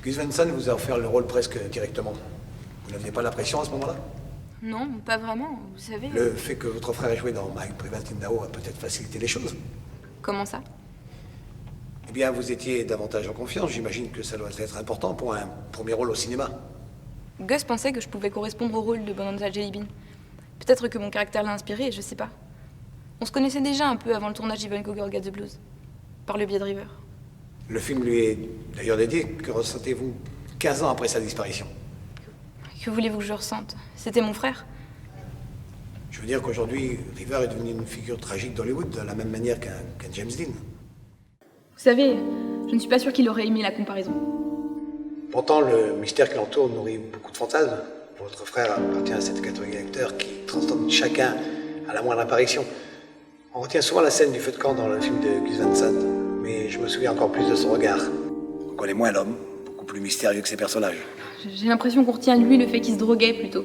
Gus Van Sant vous a offert le rôle presque directement. Vous n'aviez pas la pression à ce moment-là? Non, pas vraiment, vous savez... Le fait que votre frère ait joué dans My Private Idaho a peut-être facilité les choses. Comment ça? Eh bien, vous étiez davantage en confiance. J'imagine que ça doit être important pour un premier rôle au cinéma. Gus pensait que je pouvais correspondre au rôle de Bonanza Jelly Bean. Peut-être que mon caractère l'a inspiré, je sais pas. On se connaissait déjà un peu avant le tournage d'Ivan Cougar Got the Blues, par le biais de River. Le film lui est d'ailleurs dédié. Que ressentez-vous 15 ans après sa disparition? Que voulez-vous que je ressente? C'était mon frère. Je veux dire qu'aujourd'hui, River est devenu une figure tragique d'Hollywood, de la même manière qu'un James Dean. Vous savez, je ne suis pas sûre qu'il aurait aimé la comparaison. Pourtant, le mystère qui l'entoure nourrit beaucoup de fantasmes. Votre frère appartient à cette catégorie d'acteurs qui transcendent chacun à la moindre apparition. On retient souvent la scène du feu de camp dans le film de Gus Van Sant, mais je me souviens encore plus de son regard. On connaît moins l'homme, beaucoup plus mystérieux que ses personnages. J'ai l'impression qu'on retient de lui le fait qu'il se droguait, plutôt.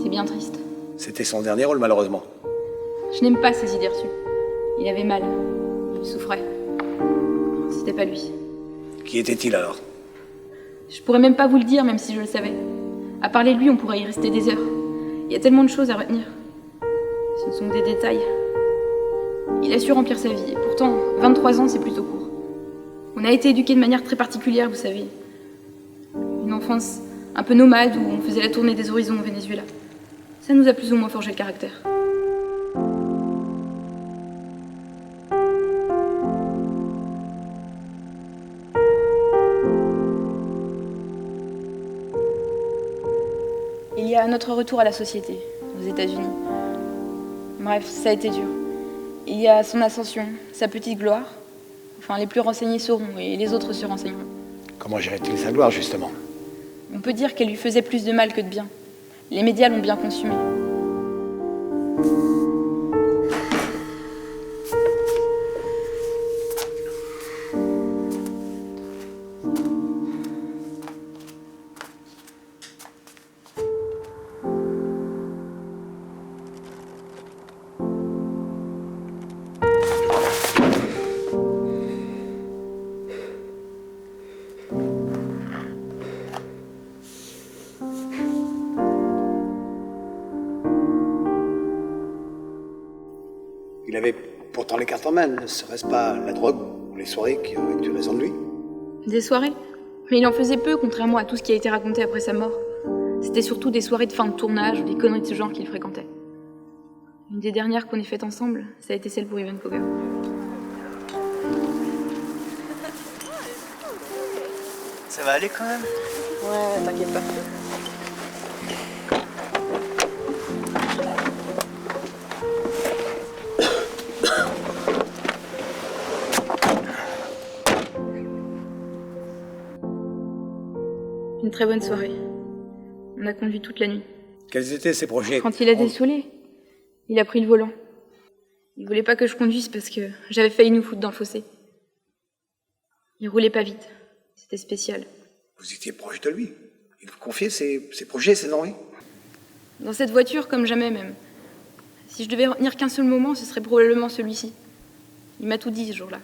C'est bien triste. C'était son dernier rôle, malheureusement. Je n'aime pas ces idées reçues. Il avait mal. Il souffrait. C'était pas lui. Qui était-il alors? Je pourrais même pas vous le dire, même si je le savais. À parler de lui, on pourrait y rester des heures. Il y a tellement de choses à retenir. Ce ne sont que des détails. Il a su remplir sa vie, et pourtant, 23 ans, c'est plutôt court. On a été éduqués de manière très particulière, vous savez. Une enfance un peu nomade, où on faisait la tournée des horizons au Venezuela. Ça nous a plus ou moins forgé le caractère. Il y a notre retour à la société, aux États-Unis. Bref, ça a été dur. Il y a son ascension, sa petite gloire. Enfin, les plus renseignés sauront et les autres se renseigneront. Comment gérait-il sa gloire, justement? On peut dire qu'elle lui faisait plus de mal que de bien. Les médias l'ont bien consumée. Il avait pourtant les cartes en main. Ne serait-ce pas la drogue ou les soirées qui auraient eu raison de lui? Des soirées? Mais il en faisait peu, contrairement à tout ce qui a été raconté après sa mort. C'était surtout des soirées de fin de tournage ou des conneries de ce genre qu'il fréquentait. Une des dernières qu'on ait faites ensemble, ça a été celle pour Ivan Cougar. Ça va aller quand même? Ouais, t'inquiète pas. Une très bonne soirée. On a conduit toute la nuit. Quels étaient ses projets? Quand il a dessoulé, il a pris le volant. Il voulait pas que je conduise parce que j'avais failli nous foutre dans le fossé. Il roulait pas vite. C'était spécial. Vous étiez proche de lui. Il vous confiait ses projets, ses envies? Dans cette voiture, comme jamais même. Si je devais retenir qu'un seul moment, ce serait probablement celui-ci. Il m'a tout dit ce jour-là.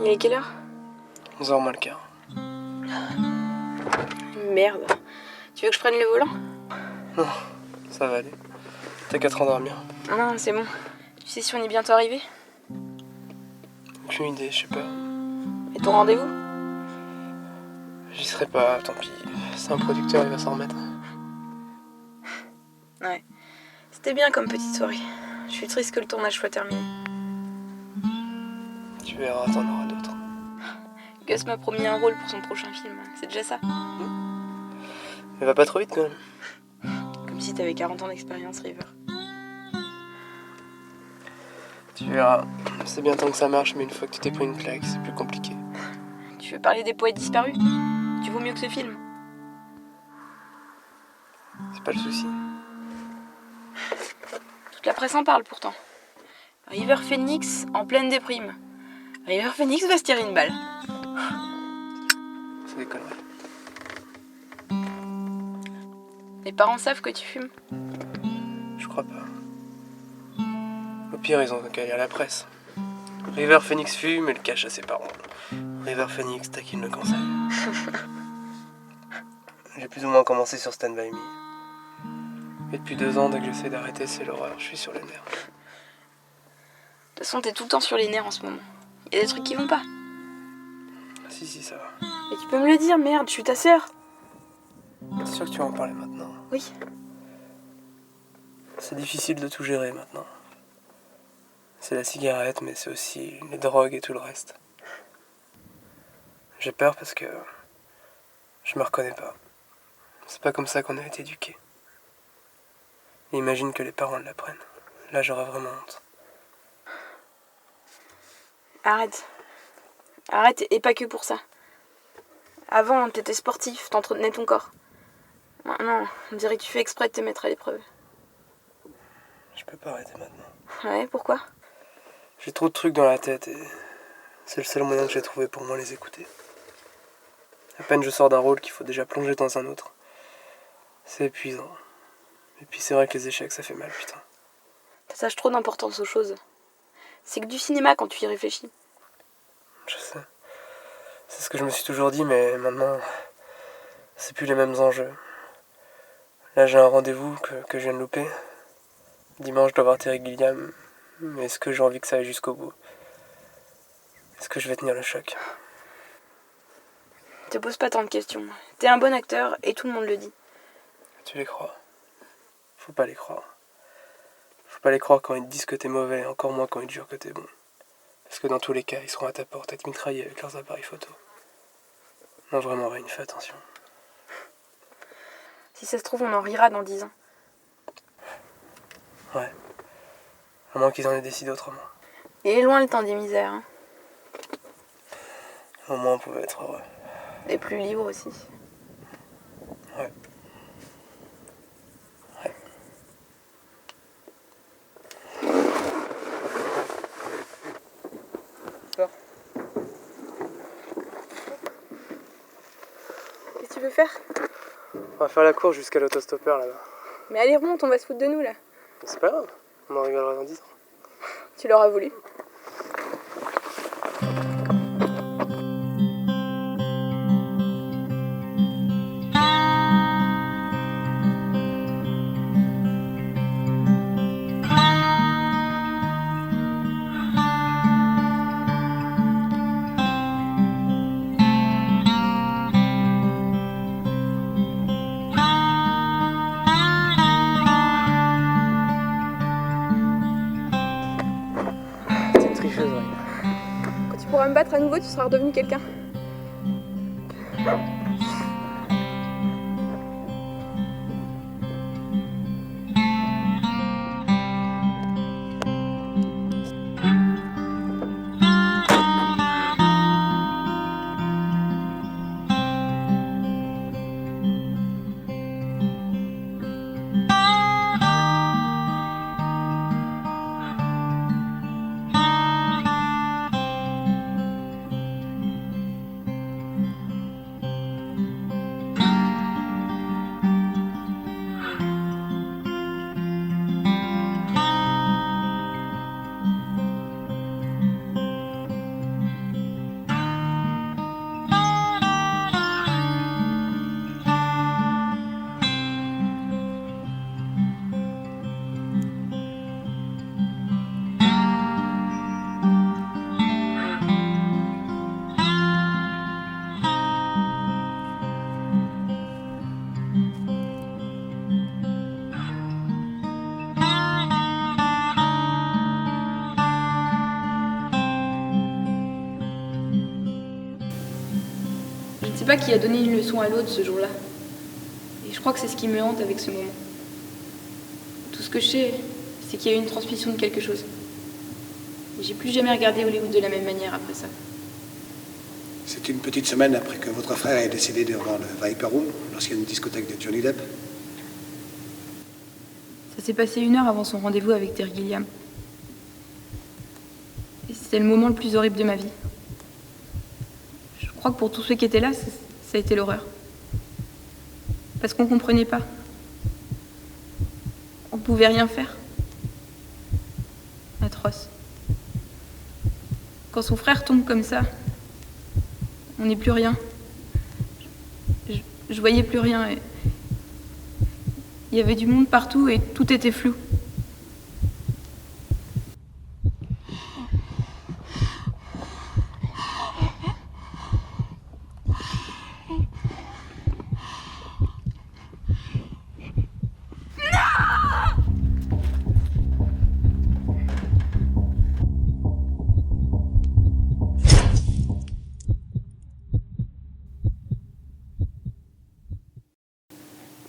Il est quelle heure? 11h moins le quart. Merde. Tu veux que je prenne le volant? Non, ça va aller. T'as qu'à te rendormir. Ah non, c'est bon. Tu sais si on est bientôt arrivé? Aucune idée, je sais pas. Et ton rendez-vous? J'y serai pas, tant pis. C'est un producteur, il va s'en remettre. Ouais. C'était bien comme petite soirée. Je suis triste que le tournage soit terminé. Tu verras, t'en auras d'autres. Gus m'a promis un rôle pour son prochain film. C'est déjà ça. Mais va pas trop vite quand même. Comme si t'avais 40 ans d'expérience, River. Tu verras. C'est bien tant que ça marche, mais une fois que tu t'es pris une claque, c'est plus compliqué. Tu veux parler des poètes disparus? Tu vaux mieux que ce film. C'est pas le souci. Toute la presse en parle pourtant. River Phoenix en pleine déprime. River Phoenix va se tirer une balle. C'est des conneries. Les parents savent que tu fumes. Je crois pas. Au pire, ils ont qu'à lire la presse. River Phoenix fume et le cache à ses parents. River Phoenix taquine le cancer. J'ai plus ou moins commencé sur Stand By Me. Et depuis 2 ans, dès que j'essaie d'arrêter, c'est l'horreur. Je suis sur les nerfs. De toute façon, t'es tout le temps sur les nerfs en ce moment. Y a des trucs qui vont pas. Si, ça va. Mais tu peux me le dire, merde, je suis ta sœur. T'es sûr que tu vas en parler maintenant? Oui. C'est difficile de tout gérer maintenant. C'est la cigarette, mais c'est aussi les drogues et tout le reste. J'ai peur parce que je me reconnais pas. C'est pas comme ça qu'on a été éduqués. Et imagine que les parents l'apprennent. Là, j'aurais vraiment honte. Arrête. Arrête, et pas que pour ça. Avant, t'étais sportif, t'entretenais ton corps. Maintenant, on dirait que tu fais exprès de te mettre à l'épreuve. Je peux pas arrêter maintenant. Ouais, pourquoi? J'ai trop de trucs dans la tête et c'est le seul moyen que j'ai trouvé pour moi les écouter. À peine je sors d'un rôle qu'il faut déjà plonger dans un autre. C'est épuisant. Et puis c'est vrai que les échecs ça fait mal, putain. T'attaches trop d'importance aux choses. C'est que du cinéma quand tu y réfléchis. Je sais. C'est ce que je me suis toujours dit, mais maintenant, c'est plus les mêmes enjeux. Là, j'ai un rendez-vous que je viens de louper. Dimanche, je dois voir Terry Gilliam. Mais est-ce que j'ai envie que ça aille jusqu'au bout? Est-ce que je vais tenir le choc? Te pose pas tant de questions. T'es un bon acteur et tout le monde le dit. Tu les crois? Faut pas les croire. Faut pas les croire quand ils te disent que t'es mauvais, encore moins quand ils te jurent que t'es bon. Parce que dans tous les cas, ils seront à ta porte à te mitrailler avec leurs appareils photo. Non, vraiment, Rain, fais attention. Si ça se trouve, on en rira dans 10 ans. Ouais. À moins qu'ils en aient décidé autrement. Et loin le temps des misères, hein. Au moins, on pouvait être heureux. Et plus libre aussi. Ouais. Bon. Qu'est-ce que tu veux faire? On va faire la course jusqu'à l'autostoppeur là-bas. Mais allez, remonte, on va se foutre de nous, là. C'est pas grave, on en rigolera dans 10 ans. Tu l'auras voulu. C'est une tricheuse, Rain. Quand tu pourras me battre à nouveau, tu seras redevenu quelqu'un. ne sais pas qui a donné une leçon à l'autre ce jour-là. Et je crois que c'est ce qui me hante avec ce moment. Tout ce que je sais, c'est qu'il y a eu une transmission de quelque chose. Et j'ai plus jamais regardé Hollywood de la même manière après ça. C'est une petite semaine après que votre frère est décédé devant le Viper Room, l'ancienne discothèque de Johnny Depp. Ça s'est passé 1 heure avant son rendez-vous avec Terry Gilliam. Et c'était le moment le plus horrible de ma vie. Je crois que pour tous ceux qui étaient là, ça a été l'horreur. Parce qu'on comprenait pas. On pouvait rien faire. Atroce. Quand son frère tombe comme ça, on n'est plus rien. Je voyais plus rien. Et il y avait du monde partout et tout était flou.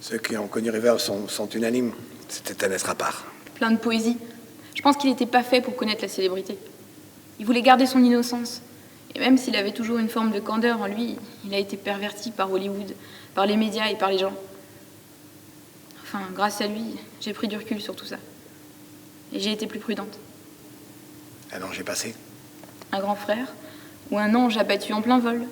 Ceux qui ont connu Rivers sont unanimes. C'était un être à part. Plein de poésie. Je pense qu'il n'était pas fait pour connaître la célébrité. Il voulait garder son innocence. Et même s'il avait toujours une forme de candeur en lui, il a été perverti par Hollywood, par les médias et par les gens. Enfin, grâce à lui, j'ai pris du recul sur tout ça. Et j'ai été plus prudente. Un an j'ai passé. Un grand frère ou un ange abattu en plein vol.